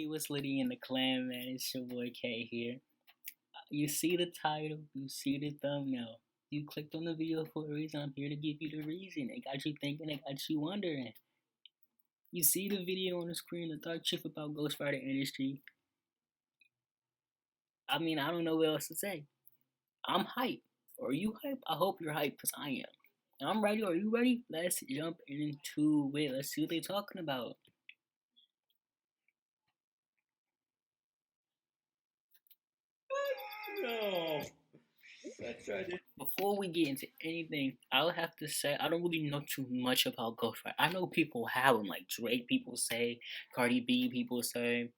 what's Liddy in the clan, man? It's your boy K here. You see the title, you see the thumbnail. You clicked on the video for a reason. I'm here to give you the reason. It got you thinking, it got you wondering. You see the video on the screen, the dark truth about Ghostwriter industry. I mean, I don't know what else to say. I'm hyped. Are you hyped? I hope you're hyped because I am. And I'm ready. Are you ready? Let's jump into it. Let's see what they're talking about. No. That's right. Before we get into anything, I'll have to say I don't really know too much about Ghostwriter. I know people have them, like Drake people say, Cardi B people say.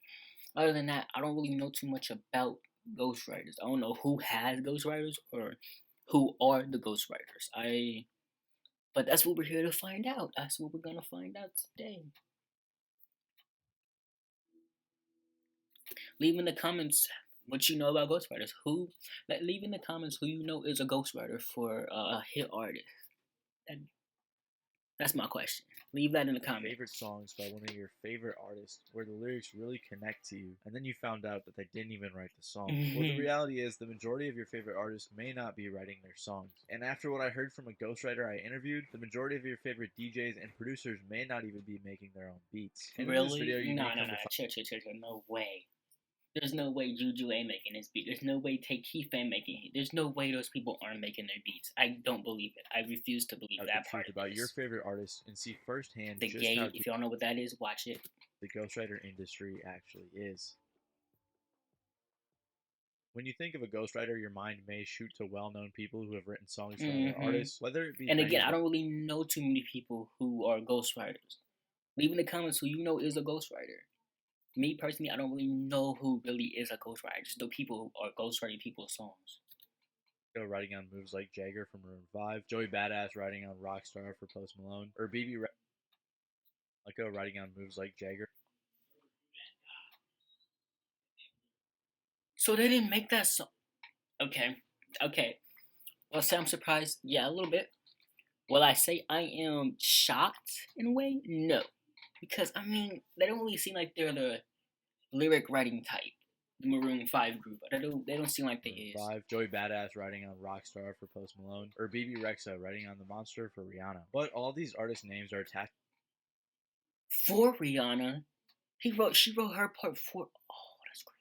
Other than that, I don't really know too much about ghostwriters. I don't know who has ghostwriters or who are the ghostwriters. But that's what we're here to find out. That's what we're gonna find out today. Leave in the comments what you know about ghostwriters. Leave in the comments who you know is a ghostwriter for a hit artist. That's my question. Leave that in the comments. Favorite songs by one of your favorite artists where the lyrics really connect to you, and then you found out that they didn't even write the song. Well, the reality is the majority of your favorite artists may not be writing their songs. And after what I heard from a ghostwriter I interviewed, the majority of your favorite DJs and producers may not even be making their own beats. And really? In this video, you no, may chill. No way. There's no way Juju ain't making this beat. There's no way Take Keith ain't making it. There's no way those people aren't making their beats. I don't believe it. I refuse to believe that part about your favorite artist and see firsthand the just gate. how If you don't know what that is, watch it. The ghostwriter industry actually is. When you think of a ghostwriter, your mind may shoot to well-known people who have written songs for other artists, whether it be. And again, I don't really know too many people who are ghostwriters. Leave in the comments who you know is a ghostwriter. Me personally, I don't really know who really is a ghostwriter. I just know people who are ghostwriting people's songs. Writing on moves like Jagger from Maroon 5, Joey Badass writing on Rockstar for Post Malone, or BB writing on moves like Jagger. So they didn't make that song. Okay. Well, say I'm surprised. Yeah, a little bit. Will I say I am shocked in a way? No. Because, I mean, they don't really seem like they're the lyric writing type. The Maroon 5 group. They don't seem like they is. 5, Joey Badass writing on Rockstar for Post Malone, or BB Rexa writing on The Monster for Rihanna. But all these artist names are attached. For Rihanna? She wrote her part for... Oh, that's crazy.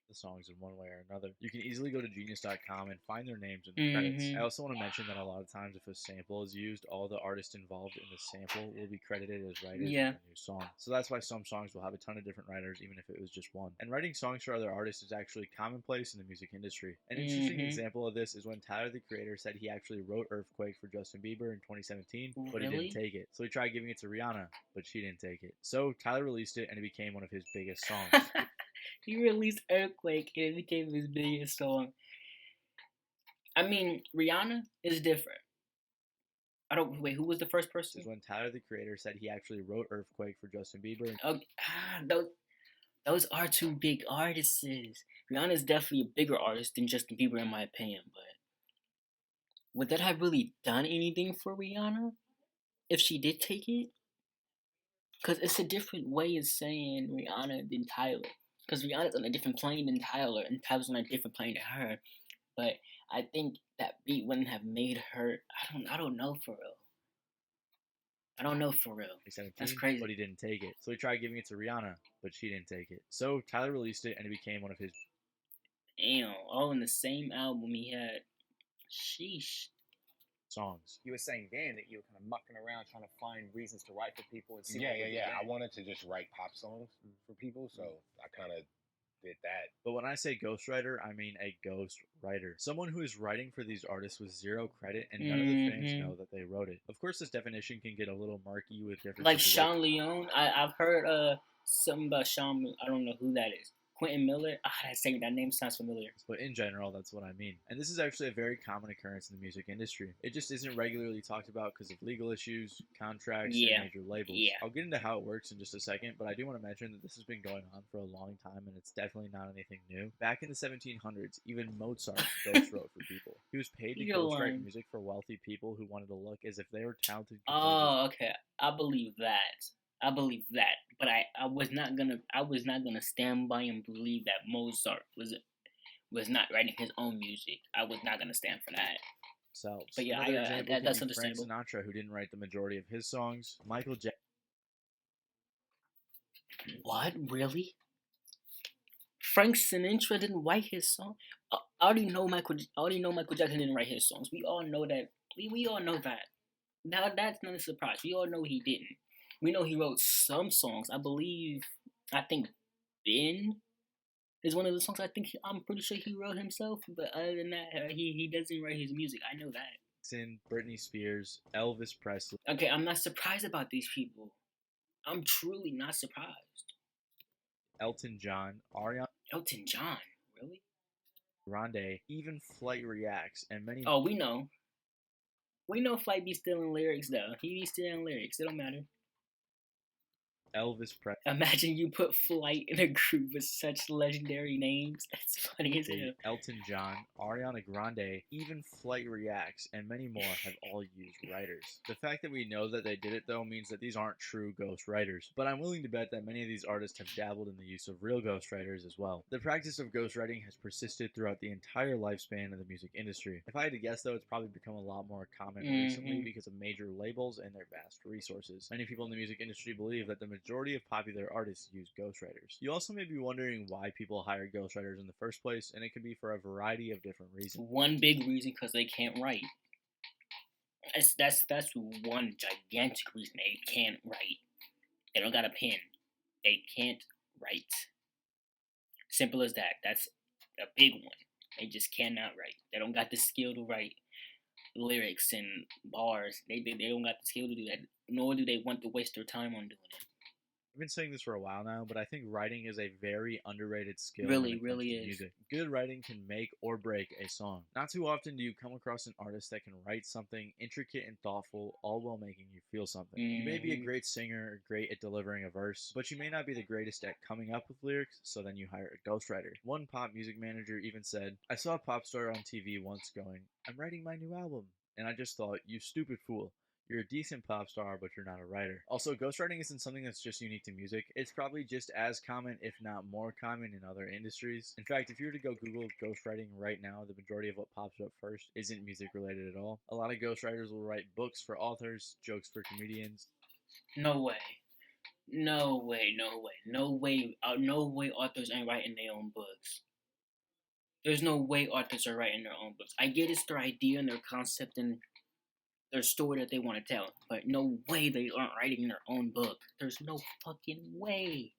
The songs in one way or another. You can easily go to genius.com and find their names in the credits. I also want to mention that a lot of times if a sample is used, all the artists involved in the sample will be credited as writers in the new song. So that's why some songs will have a ton of different writers, even if it was just one. And writing songs for other artists is actually commonplace in the music industry. An interesting example of this is when Tyler, the Creator, said he actually wrote Earthquake for Justin Bieber in 2017, but he didn't take it. So he tried giving it to Rihanna, but she didn't take it. So Tyler released it and it became one of his biggest songs. He released Earthquake and it became his biggest song. I mean, Rihanna is different. Wait, who was the first person? This is when Tyler, the Creator, said he actually wrote Earthquake for Justin Bieber. Those are two big artists. Rihanna is definitely a bigger artist than Justin Bieber in my opinion, but would that have really done anything for Rihanna if she did take it? Because it's a different way of saying Rihanna than Tyler. Because Rihanna's on a different plane than Tyler, and Tyler's on a different plane than her. But I think that beat wouldn't have made her. I don't know for real. That's crazy. But he didn't take it. So he tried giving it to Rihanna, but she didn't take it. So Tyler released it, and it became one of his. Damn, all in the same album he had. Sheesh. Songs. You were saying then that you were kind of mucking around trying to find reasons to write for people. And see yeah. I wanted to just write pop songs for people, so I kind of did that. But when I say ghostwriter, I mean a ghost writer. Someone who is writing for these artists with zero credit and none of the fans know that they wrote it. Of course, this definition can get a little murky with different. Like Sean Leone, I've heard something about Sean. I don't know who that is. Quentin Miller. That name sounds familiar. But in general, that's what I mean. And this is actually a very common occurrence in the music industry. It just isn't regularly talked about because of legal issues, contracts, and major labels. I'll get into how it works in just a second, but I do want to mention that this has been going on for a long time, and it's definitely not anything new. Back in the 1700s, even Mozart ghost wrote for people. He was paid to ghostwrite music for wealthy people who wanted to look as if they were talented. Oh, okay. I believe that. I believe that, but I was not gonna stand by and believe that Mozart was not writing his own music. I was not gonna stand for that. But yeah, Another example could that's be Frank understandable. Sinatra, who didn't write the majority of his songs. Michael Jackson. What, really? Frank Sinatra didn't write his song. I already know Michael Jackson didn't write his songs. We all know that. We all know that. Now that's not a surprise. We all know he didn't. We know he wrote some songs. I think Ben is one of the songs. I'm pretty sure he wrote himself. But other than that, he doesn't write his music. I know that. Britney Spears, Elvis Presley. Okay, I'm not surprised about these people. I'm truly not surprised. Elton John, Ariana Elton John, really? Grande, even Flight Reacts, and many. Oh, we know. We know Flight be stealing lyrics though. He be stealing lyrics. It don't matter. Elvis Presley. Imagine you put Flight in a group with such legendary names. That's funny as hell. Elton John, Ariana Grande, even Flight Reacts, and many more have all used writers. The fact that we know that they did it though means that these aren't true ghost writers, but I'm willing to bet that many of these artists have dabbled in the use of real ghost writers as well. The practice of ghostwriting has persisted throughout the entire lifespan of the music industry. If I had to guess though, it's probably become a lot more common recently because of major labels and their vast resources. Many people in the music industry believe that the majority of popular artists use ghostwriters. You also may be wondering why people hire ghostwriters in the first place, and it can be for a variety of different reasons. One big reason, because they can't write. That's one gigantic reason they can't write. They don't got a pen. They can't write. Simple as that. That's a big one. They just cannot write. They don't got the skill to write lyrics and bars. They don't got the skill to do that. Nor do they want to waste their time on doing it. I've been saying this for a while now, but I think writing is a very underrated skill. Really is. Music. Good writing can make or break a song. Not too often do you come across an artist that can write something intricate and thoughtful, all while making you feel something. You may be a great singer or great at delivering a verse, but you may not be the greatest at coming up with lyrics, so then you hire a ghostwriter. One pop music manager even said, "I saw a pop star on TV once going, 'I'm writing my new album,' and I just thought, you stupid fool. You're a decent pop star, but you're not a writer." Also, ghostwriting isn't something that's just unique to music. It's probably just as common, if not more common, in other industries. In fact, if you were to go Google ghostwriting right now, the majority of what pops up first isn't music related at all. A lot of ghostwriters will write books for authors, jokes for comedians. No way authors ain't writing their own books. There's no way authors are writing their own books. I get it's their idea and their concept and their story that they want to tell, but no way they aren't writing their own book. There's no fucking way.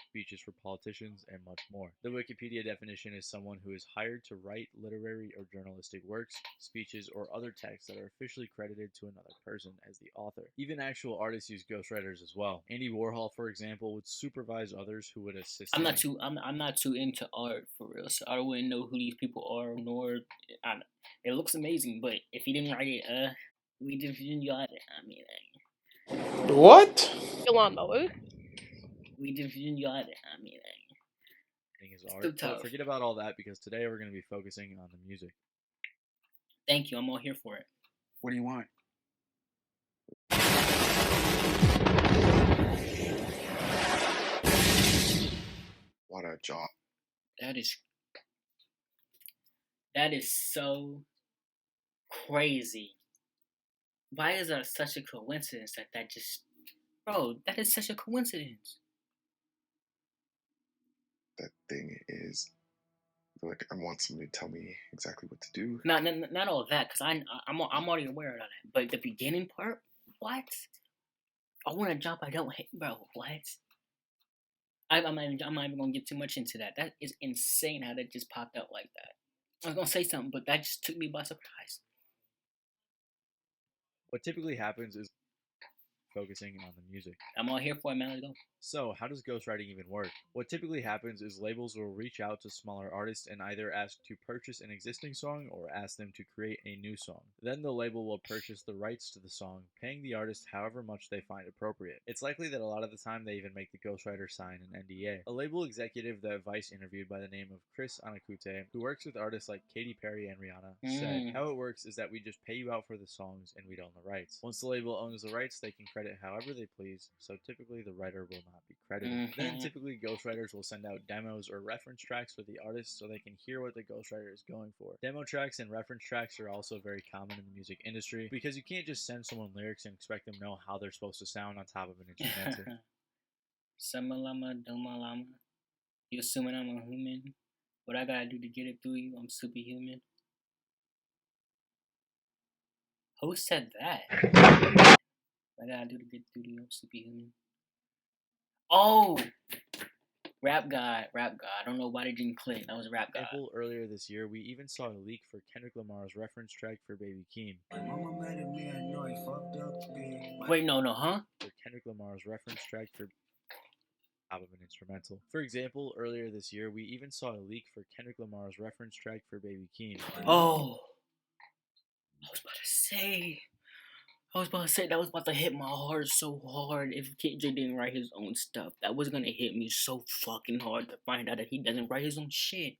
Speeches for politicians, and much more. The Wikipedia definition is someone who is hired to write literary or journalistic works, speeches, or other texts that are officially credited to another person as the author. Even actual artists use ghostwriters as well. Andy Warhol, for example, would supervise others who would assist him. I'm not too into art for real, so I wouldn't know who these people are, nor it looks amazing, but if he didn't write it, we just got it. I mean, what? Your lawnmower. We just got it. I mean, is art. But forget about all that because today we're going to be focusing on the music. Thank you. I'm all here for it. What do you want? What a job. That is so crazy. Why is that such a coincidence that just... Bro, that is such a coincidence. That thing is... Like, I want somebody to tell me exactly what to do. Not all of that, because I'm already aware of that. But the beginning part, what? I want a job I don't hate, bro. What? I'm not even gonna get too much into that. That is insane how that just popped out like that. I was gonna say something, but that just took me by surprise. What typically happens is focusing on the music. I'm all here for it, man. Let's go. So, how does ghostwriting even work? What typically happens is labels will reach out to smaller artists and either ask to purchase an existing song or ask them to create a new song. Then the label will purchase the rights to the song, paying the artist however much they find appropriate. It's likely that a lot of the time they even make the ghostwriter sign an NDA. A label executive that Vice interviewed by the name of Chris Anakute, who works with artists like Katy Perry and Rihanna, said, "How it works is that we just pay you out for the songs and we own the rights. Once the label owns the rights, they can credit it however they please, so typically the writer will not be credited. Then typically ghostwriters will send out demos or reference tracks for the artist so they can hear what the ghostwriter is going for. Demo tracks and reference tracks are also very common in the music industry because you can't just send someone lyrics and expect them to know how they're supposed to sound on top of an instrumental. Samalama, Domalama. You assuming I'm a human? What I gotta do to get it through you? I'm superhuman. Who said that? What I gotta do to get through you? I'm superhuman. Oh! Rap God. I don't know why they didn't click. That was Rap God. Earlier this year, we even saw a leak for Kendrick Lamar's reference track for Baby Keem. Wait, no, huh? For Kendrick Lamar's reference track for top of an instrumental. For example, earlier this year, we even saw a leak for Kendrick Lamar's reference track for Baby Keem. Oh! I was about to say that was about to hit my heart so hard if KJ didn't write his own stuff. That was gonna hit me so fucking hard to find out that he doesn't write his own shit.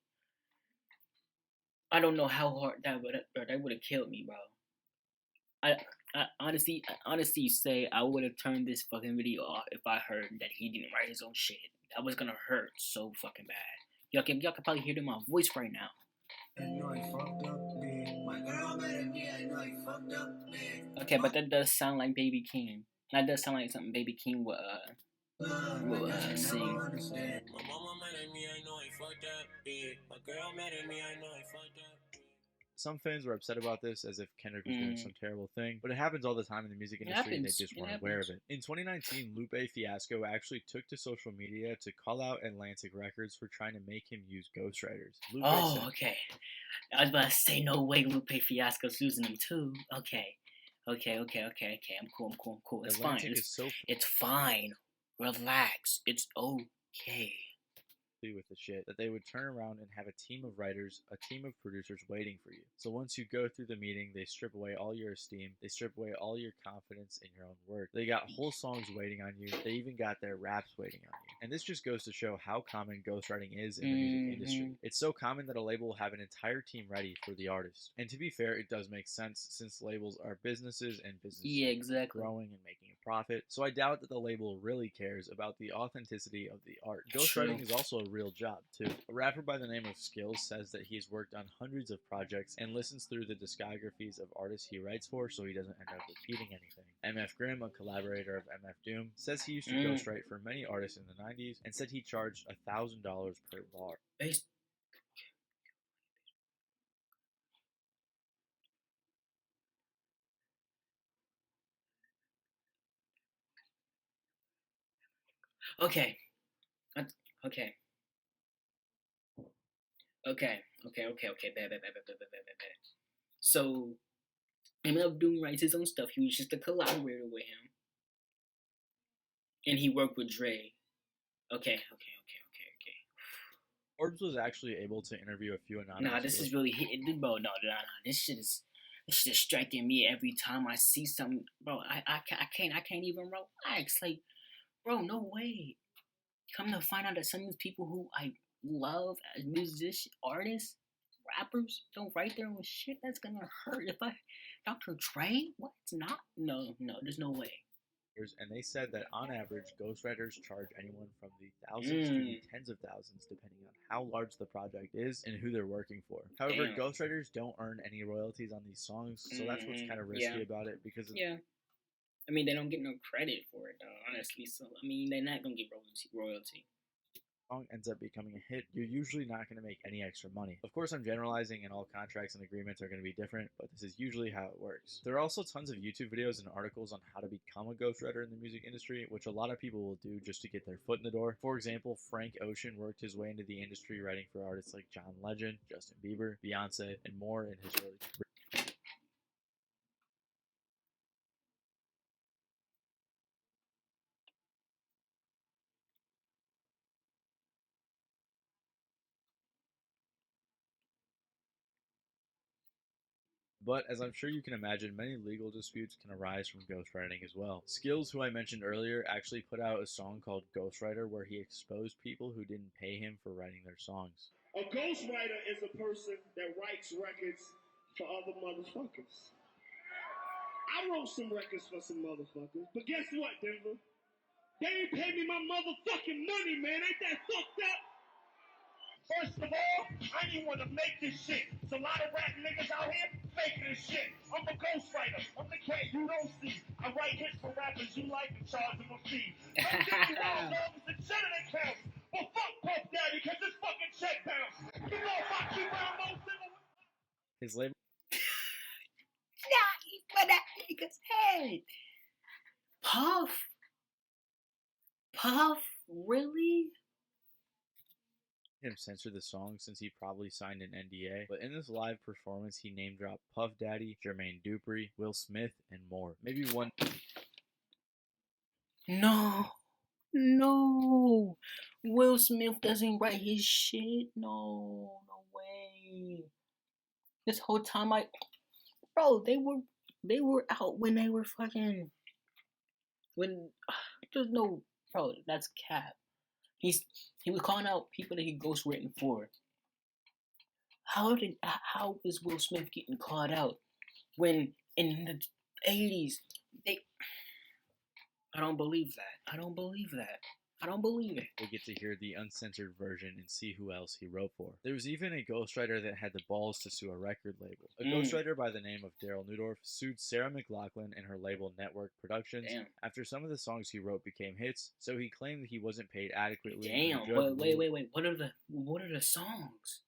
I don't know how hard that would have killed me, bro. I honestly say I would have turned this fucking video off if I heard that he didn't write his own shit. That was gonna hurt so fucking bad. Y'all can probably hear it in my voice right now. Okay, but that does sound like Baby King. That does sound like something Baby King would sing. My mama mad at me, I know I fucked up, bitch. My girl mad at me, I know I fucked up. Some fans were upset about this as if Kendrick was doing some terrible thing, but it happens all the time in the music industry and they just weren't aware of it. In 2019, Lupe Fiasco actually took to social media to call out Atlantic Records for trying to make him use ghostwriters. Okay. I was about to say, no way Lupe Fiasco's using them too. Okay. I'm cool. It's fine. It's fine. Relax. It's okay. With the shit that they would turn around and have a team of writers, a team of producers waiting for you. So once you go through the meeting, they strip away all your esteem, they strip away all your confidence in your own work. They got whole songs waiting on you, they even got their raps waiting on you. And this just goes to show how common ghostwriting is in the music industry. It's so common that a label will have an entire team ready for the artist. And to be fair, it does make sense since labels are businesses and businesses are growing and making a profit. So I doubt that the label really cares about the authenticity of the art. Ghostwriting is also a real job too. A rapper by the name of Skills says that he's worked on hundreds of projects and listens through the discographies of artists he writes for so he doesn't end up repeating anything. MF Grimm, a collaborator of MF Doom, says he used to ghostwrite for many artists in the 90s and said he charged $1,000 per bar. Okay. Bad. So, MF Doom writes his own stuff. He was just a collaborator with him. And he worked with Dre. Okay. Forbes was actually able to interview a few anonymous. Nah, this is really hitting, bro. No. This shit is striking me every time I see something, bro. I can't even relax. Like, bro, no way. Come to find out that some of these people who I love as musicians, artists, rappers don't write their own shit. That's gonna hurt. If Dr. Dre, what? It's not. No, there's no way. And they said that on average, ghostwriters charge anyone from the thousands to the tens of thousands, depending on how large the project is and who they're working for. However, ghostwriters don't earn any royalties on these songs, so that's what's kind of risky about it. Because I mean, they don't get no credit for it, though, honestly. So I mean, they're not gonna get royalty. Song ends up becoming a hit, you're usually not going to make any extra money. Of course, I'm generalizing and all contracts and agreements are going to be different, but this is usually how it works. There are also tons of YouTube videos and articles on how to become a ghostwriter in the music industry, which a lot of people will do just to get their foot in the door. For example, Frank Ocean worked his way into the industry writing for artists like John Legend, Justin Bieber, Beyonce, and more in his early career. But as I'm sure you can imagine, many legal disputes can arise from ghostwriting as well. Skills, who I mentioned earlier, actually put out a song called Ghostwriter where he exposed people who didn't pay him for writing their songs. A ghostwriter is a person that writes records for other motherfuckers. I wrote some records for some motherfuckers, but guess what, Denver? They ain't paid me my motherfucking money, man. Ain't that fucked up? First of all, I didn't want to make this shit. There's a lot of rap niggas out here faking this shit. I'm a ghostwriter. I'm the cat you don't see. I write hits for rappers you like and charge them a fee. I'm $50 off the cheddar that counts. Well, fuck Puff Daddy, because this fucking check bounce. You know if I keep around most single... His label. Nah, he put that nigga's head. Puff? Puff? Really? Him censor the song since he probably signed an NDA, but in this live performance he name dropped Puff Daddy, Jermaine Dupri, Will Smith, and more. Maybe one. No. Will Smith doesn't write his shit. No way. This whole time bro, they were out when they were fucking, when there's no, bro, that's cap. He was calling out people that he ghostwritten for. How is Will Smith getting called out when in the 80s I don't believe that. I don't believe it. We'll get to hear the uncensored version and see who else he wrote for. There was even a ghostwriter that had the balls to sue a record label. A ghostwriter by the name of Daryl Newdorf sued Sarah McLachlan and her label Network Productions after some of the songs he wrote became hits, so he claimed that he wasn't paid adequately. Damn, wait. What are the songs?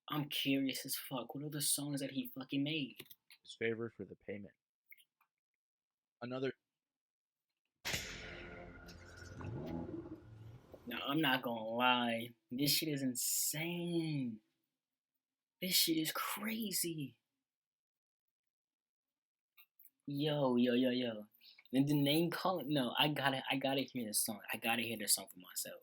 I'm curious as fuck. What are the songs that he fucking made? His favor for the payment. Another. Now, I'm not gonna lie. This shit is insane. This shit is crazy. Yo. And the name calling. No, I gotta hear this song. I gotta hear this song for myself.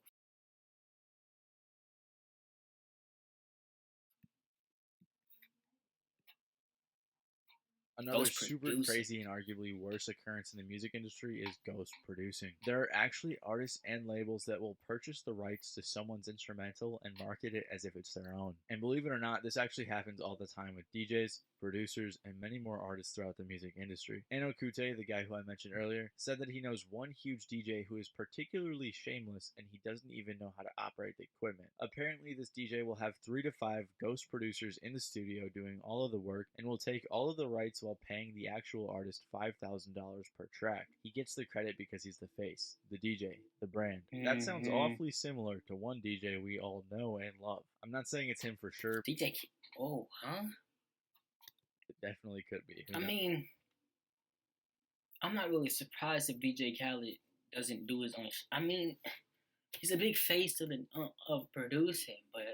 Another super crazy and arguably worse occurrence in the music industry is ghost producing. There are actually artists and labels that will purchase the rights to someone's instrumental and market it as if it's their own. And believe it or not, this actually happens all the time with DJs, producers, and many more artists throughout the music industry. Ano Kute, the guy who I mentioned earlier, said that he knows one huge DJ who is particularly shameless and he doesn't even know how to operate the equipment. Apparently, this DJ will have 3 to 5 ghost producers in the studio doing all of the work and will take all of the rights while paying the actual artist $5,000 per track. He gets the credit because he's the face, the DJ, the brand. That sounds awfully similar to one DJ we all know and love. I'm not saying it's him for sure. DJ, oh, huh? It definitely could be. I mean, I'm not really surprised if DJ Khaled doesn't do his own. I mean, he's a big face of producing, but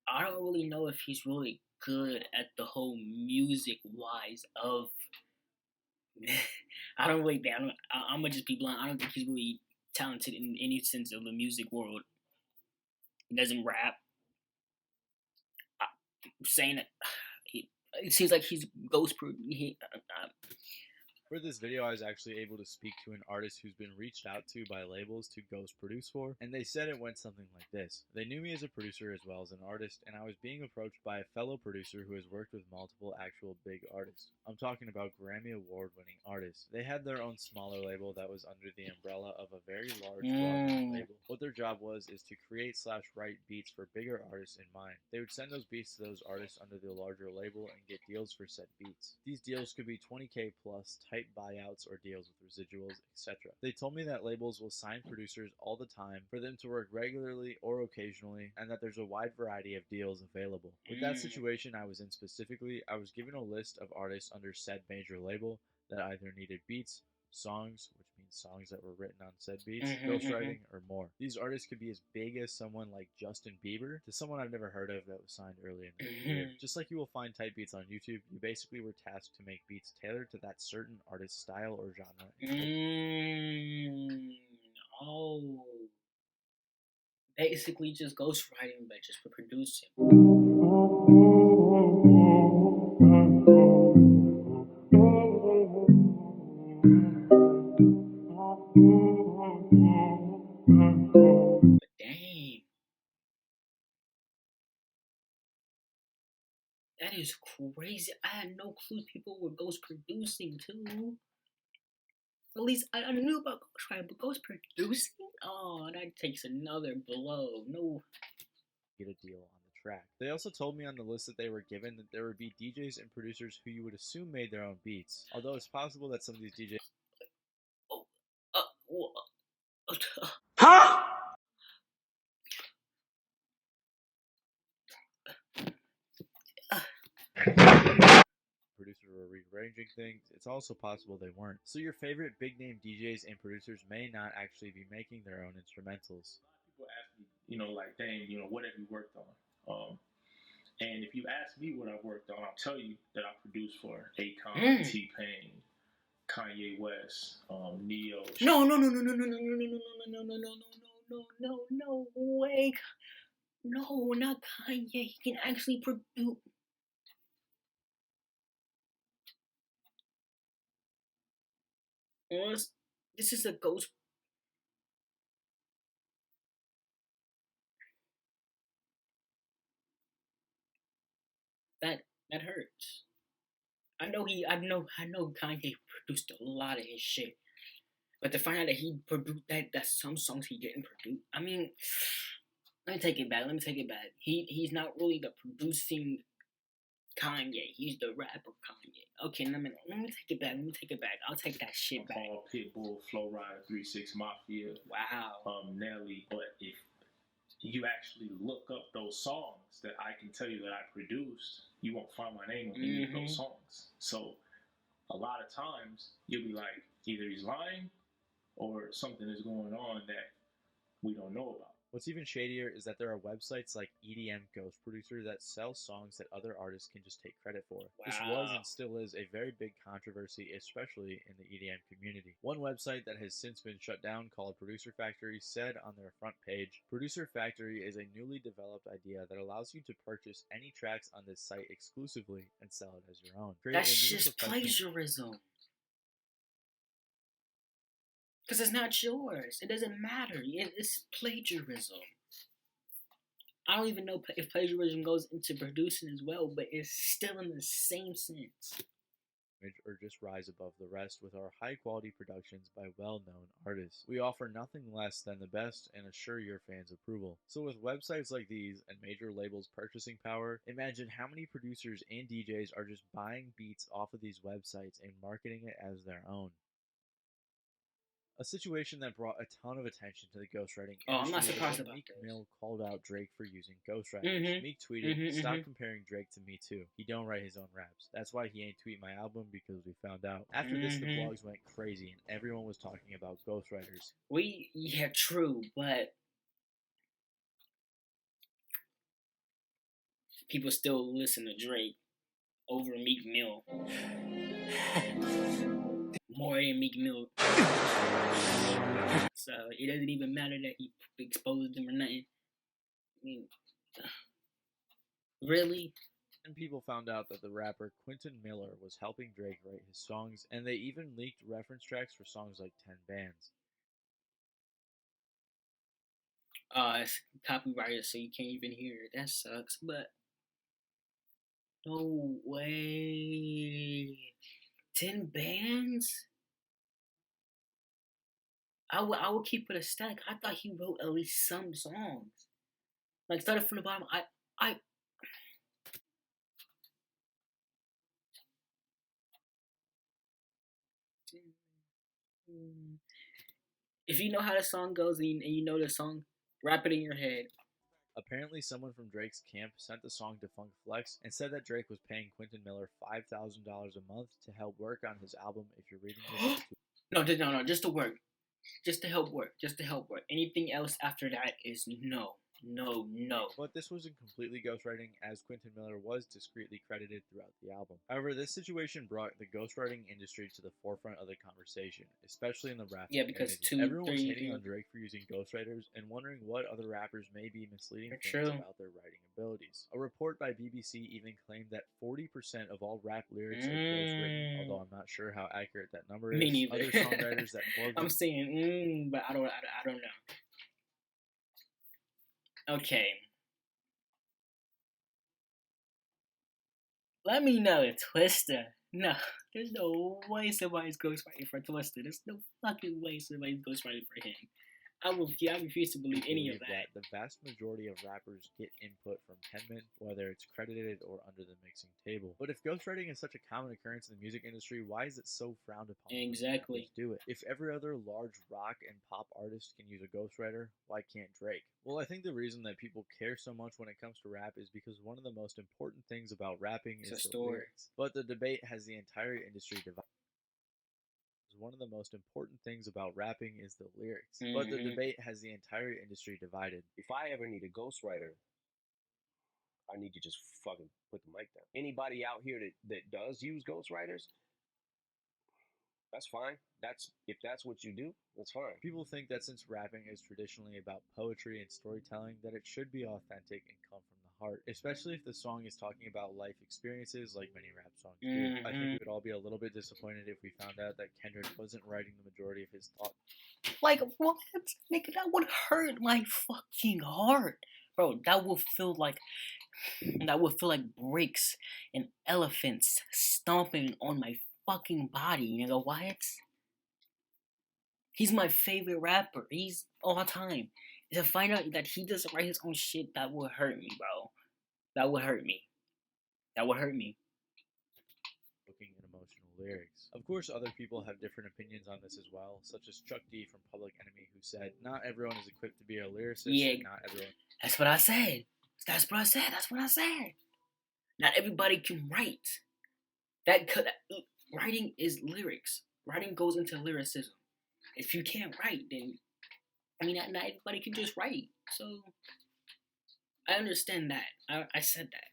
I don't really know if he's really good at the whole music wise of. I'm gonna just be blunt. I don't think he's really talented in any sense of the music world. He doesn't rap. I'm saying that it seems like he's ghost. For this video, I was actually able to speak to an artist who's been reached out to by labels to ghost produce for, and they said it went something like this. They knew me as a producer as well as an artist, and I was being approached by a fellow producer who has worked with multiple actual big artists. I'm talking about Grammy Award-winning artists. They had their own smaller label that was under the umbrella of a very large well-known label. What their job was is to create/write beats for bigger artists in mind. They would send those beats to those artists under the larger label and get deals for said beats. These deals could be $20K plus, type buyouts or deals with residuals, etc. They told me that labels will sign producers all the time for them to work regularly or occasionally, and that there's a wide variety of deals available. With that situation I was in specifically, I was given a list of artists under said major label that either needed beats, songs, which means songs that were written on said beats, ghostwriting, or more. These artists could be as big as someone like Justin Bieber to someone I've never heard of that was signed early in their career. Just like you will find type beats on YouTube, you basically were tasked to make beats tailored to that certain artist's style or genre. Oh. Basically just ghostwriting, but just for producing. But dang. That is crazy. I had no clue people were ghost producing too. At least I knew about ghostwriting, but ghost producing? Oh, that takes another blow. No. Get a deal on the track. They also told me on the list that they were given that there would be DJs and producers who you would assume made their own beats. Although it's possible that some of these DJs Oh, Huh? producers were rearranging things. It's also possible they weren't. So your favorite big name DJs and producers may not actually be making their own instrumentals. People ask me, like, dang, what have you worked on? And if you ask me what I've worked on, I'll tell you that I produced for Akon, T-Pain, Kanye West, Neo. No way. No, not Kanye. He can actually produce. This is a ghost. That hurts. I know Kanye produced a lot of his shit. But to find out that he produced that some songs he didn't produce, I mean, let me take it back. He's not really the producing Kanye. He's the rapper Kanye. Okay, let me take it back. I'll take that shit back. Paul, Pitbull, Flow Rider, 3-6 Mafia. Wow. Nelly. But if you actually look up those songs that I can tell you that I produced, you won't find my name on any of those songs. So a lot of times you'll be like, either he's lying or something is going on that we don't know about. What's even shadier is that there are websites like EDM Ghost Producer that sell songs that other artists can just take credit for. Wow. This was and still is a very big controversy, especially in the EDM community. One website that has since been shut down, called Producer Factory, said on their front page, Producer Factory is a newly developed idea that allows you to purchase any tracks on this site exclusively and sell it as your own. That's just plagiarism. Because it's not yours. It doesn't matter. It's plagiarism. I don't even know if plagiarism goes into producing as well, but it's still in the same sense. Or just rise above the rest with our high-quality productions by well-known artists. We offer nothing less than the best and assure your fans' approval. So with websites like these and major labels' purchasing power, imagine how many producers and DJs are just buying beats off of these websites and marketing it as their own. A situation that brought a ton of attention to the ghostwriting industry. I'm not surprised about Meek Mill called out Drake for using ghostwriters. Meek tweeted, "Stop comparing Drake to me too. He don't write his own raps. That's why he ain't tweet my album, because we found out." After this, the blogs went crazy and everyone was talking about ghostwriters. Yeah, true, but people still listen to Drake over Meek Mill. More than Meek Mill. So it doesn't even matter that he exposed him or nothing. I mean, really? And people found out that the rapper Quentin Miller was helping Drake write his songs, and they even leaked reference tracks for songs like 10 Bands. It's copyrighted, so you can't even hear it. That sucks, but no way. 10 Bands? I would keep it a stack. I thought he wrote at least some songs. Like, started from the bottom. If you know how the song goes and you know the song, rap it in your head. Apparently, someone from Drake's camp sent the song to Funk Flex and said that Drake was paying Quentin Miller $5,000 a month to help work on his album. If you're reading this, No, just to work. Just to help work. Anything else after that is no. But this wasn't completely ghostwriting, as Quentin Miller was discreetly credited throughout the album. However, this situation brought the ghostwriting industry to the forefront of the conversation, especially in the rap community. Because everyone was hating on Drake for using ghostwriters and wondering what other rappers may be misleading fans about their writing abilities. A report by BBC even claimed that 40% of all rap lyrics are ghostwritten, although I'm not sure how accurate that number is. Me neither. Other songwriters that I'm saying, but I don't know. Okay. Let me know, Twister. No, there's no way somebody's ghostwriting for Twister. There's no fucking way somebody's ghostwriting for him. I refuse to believe any of that. The vast majority of rappers get input from penmen, whether it's credited or under the mixing table. But if ghostwriting is such a common occurrence in the music industry, why is it so frowned upon? Exactly. Do it. If every other large rock and pop artist can use a ghostwriter, why can't Drake? Well, I think the reason that people care so much when it comes to rap is because one of the most important things about rapping is the lyrics. But the debate has the entire industry divided. One of the most important things about rapping is the lyrics. But the debate has the entire industry divided. If I ever need a ghostwriter, I need to just fucking put the mic down. Anybody out here that does use ghostwriters, that's fine. If that's what you do, that's fine. People think that since rapping is traditionally about poetry and storytelling, that it should be authentic and come from the heart, especially if the song is talking about life experiences like many rap songs do. I think we would all be a little bit disappointed if we found out that Kendrick wasn't writing the majority of his thoughts. Like, what? Nigga, that would hurt my fucking heart. Bro, that would feel like bricks and elephants stomping on my fucking body, nigga. What? He's my favorite rapper. He's all time. To find out that he doesn't write his own shit, that would hurt me, bro. That would hurt me. Looking at emotional lyrics. Of course, other people have different opinions on this as well, such as Chuck D from Public Enemy, who said, "Not everyone is equipped to be a lyricist. Yeah, and not everyone." That's what I said. Not everybody can write. Writing is lyrics. Writing goes into lyricism. If you can't write, then not everybody can just write. So I understand that. I said that.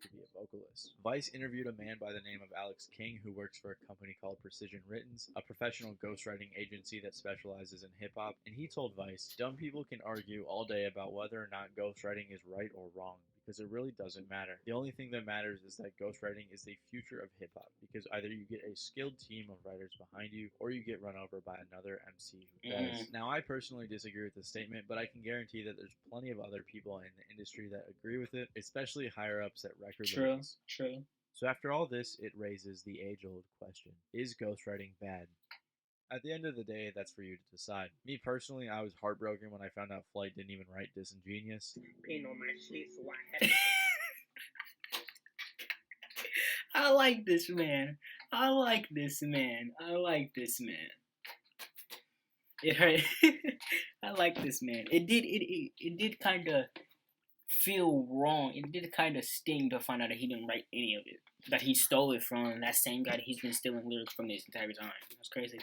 To be a vocalist. Vice interviewed a man by the name of Alex King who works for a company called Precision Writtens, a professional ghostwriting agency that specializes in hip-hop, and he told Vice, "Dumb people can argue all day about whether or not ghostwriting is right or wrong, because it really doesn't matter. The only thing that matters is that ghostwriting is the future of hip-hop, because either you get a skilled team of writers behind you, or you get run over by another MC who does." Now, I personally disagree with this statement, but I can guarantee that there's plenty of other people in the industry that agree with it, especially higher-ups at record labels. True. So after all this, it raises the age-old question: is ghostwriting bad? At the end of the day, that's for you to decide. Me personally, I was heartbroken when I found out Flight didn't even write Disingenuous. Pain on my shit, so I had I like this man. It hurt. I like this man. It did kind of feel wrong. It did kind of sting to find out that he didn't write any of it. That he stole it from that same guy that he's been stealing lyrics from this entire time. That's crazy.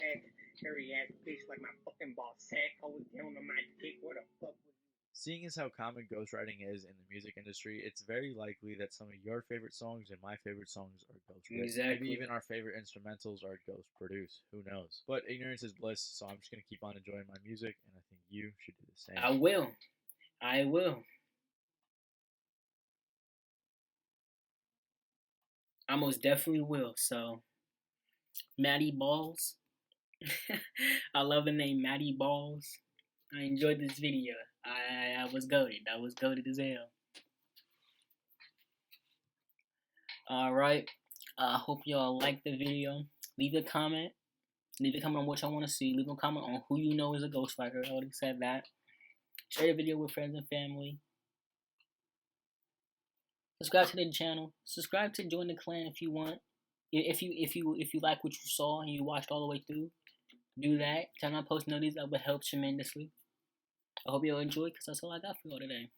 hairy ass bitch like my fucking boss sack. I was down on my dick. What the fuck was Seeing as how common ghostwriting is in the music industry, it's very likely that some of your favorite songs and my favorite songs are ghostwritten. Exactly. Maybe even our favorite instrumentals are ghost produced. Who knows? But ignorance is bliss, so I'm just going to keep on enjoying my music, and I think you should do the same. I will. I most definitely will. So, Maddie Balls. I love the name Maddie Balls. I enjoyed this video. I was goated. I was goated as hell. Alright. I hope y'all liked the video. Leave a comment. Leave a comment on what y'all want to see. Leave a comment on who you know is a ghostwriter. I already said that. Share the video with friends and family. Subscribe to the channel. Subscribe to join the clan if you want. If you like what you saw and you watched all the way through, do that. Turn on post notifications. That would help tremendously. I hope you all enjoyed, because that's all I got for you all today.